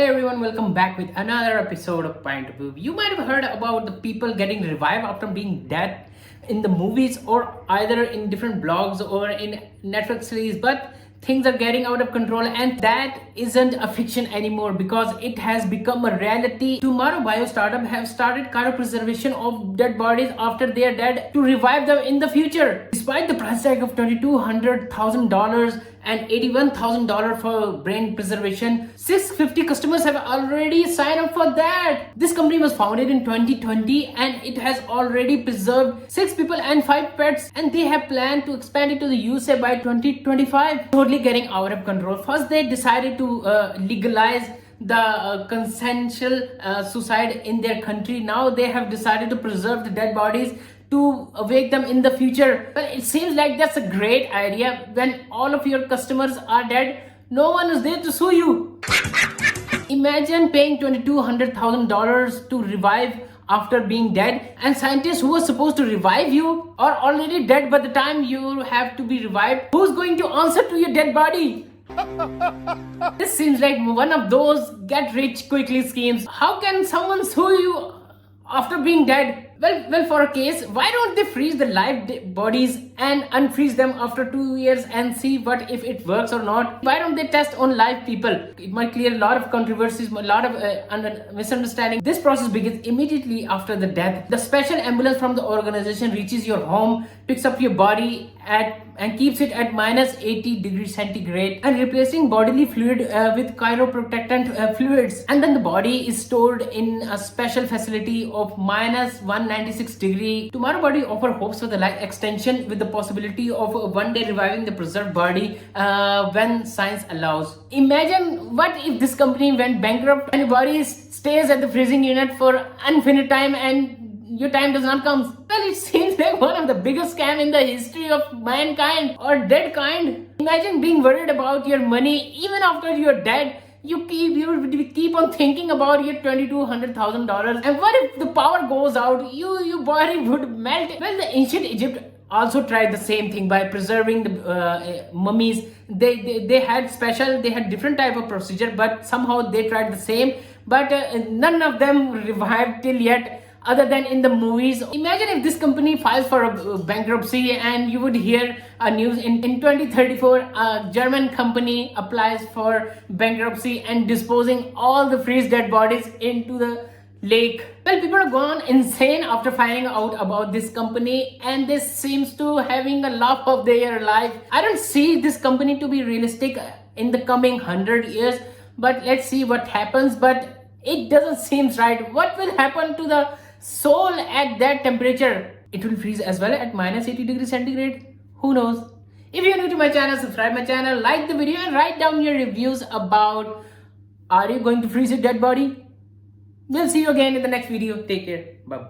Hey everyone, welcome back with another episode of Point of View. You might have heard about the people getting revived after being dead in the movies or either in different blogs or in Netflix series, but things are getting out of control and that isn't a fiction anymore because it has become a reality. Tomorrow Bio startup have started cryopreservation of dead bodies after they are dead to revive them in the future. Despite the price tag of $2,200,000 and $81,000 for brain preservation, 650 customers have already signed up for that. This company was founded in 2020 and it has already preserved 6 people and 5 pets, and they have planned to expand it to the USA by 2025. Totally getting out of control. First they decided to legalize the consensual suicide in their country. Now they have decided to preserve the dead bodies to awake them in the future. Well, it seems like that's a great idea. When all of your customers are dead, no one is there to sue you. Imagine paying $2,200,000 to revive after being dead, and scientists who are supposed to revive you are already dead by the time you have to be revived. Who's going to answer to your dead body? This seems like one of those get rich quickly schemes. How can someone sue you after being dead? Well, for a case, why don't they freeze the live bodies and unfreeze them after 2 years and see what if it works or not? Why don't they test on live people? It might clear a lot of controversies, a lot of misunderstanding. This process begins immediately after the death. The special ambulance from the organization reaches your home, picks up your body and keeps it at minus 80 degrees centigrade and replacing bodily fluid with chiroprotectant fluids. And then the body is stored in a special facility of minus 196 degree. Tomorrow Body offer hopes for the life extension with the possibility of one day reviving the preserved body when science allows. Imagine what if this company went bankrupt and your body stays at the freezing unit for infinite time and your time does not come. Well, it seems like one of the biggest scam in the history of mankind or dead kind. Imagine being worried about your money even after you're dead. You keep on thinking about your $2,200,000, and what if the power goes out? Your body would melt. Well, the ancient Egypt also tried the same thing by preserving the mummies. They had different type of procedure, but somehow they tried the same. But none of them revived till yet, other than in the movies. Imagine if this company files for a bankruptcy and you would hear a news in 2034 a German company applies for bankruptcy and disposing all the freeze dead bodies into the lake. Well, people are gone insane after finding out about this company, and this seems to having a laugh of their life. I don't see this company to be realistic in the coming 100 years, but let's see what happens. But it doesn't seem right. What will happen to the soul at that temperature? It will freeze as well at minus 80 degrees centigrade. Who knows? If you're new to my channel, subscribe my channel, like the video, and write down your reviews about, are you going to freeze your dead body? We'll see you again in the next video. Take care. Bye bye.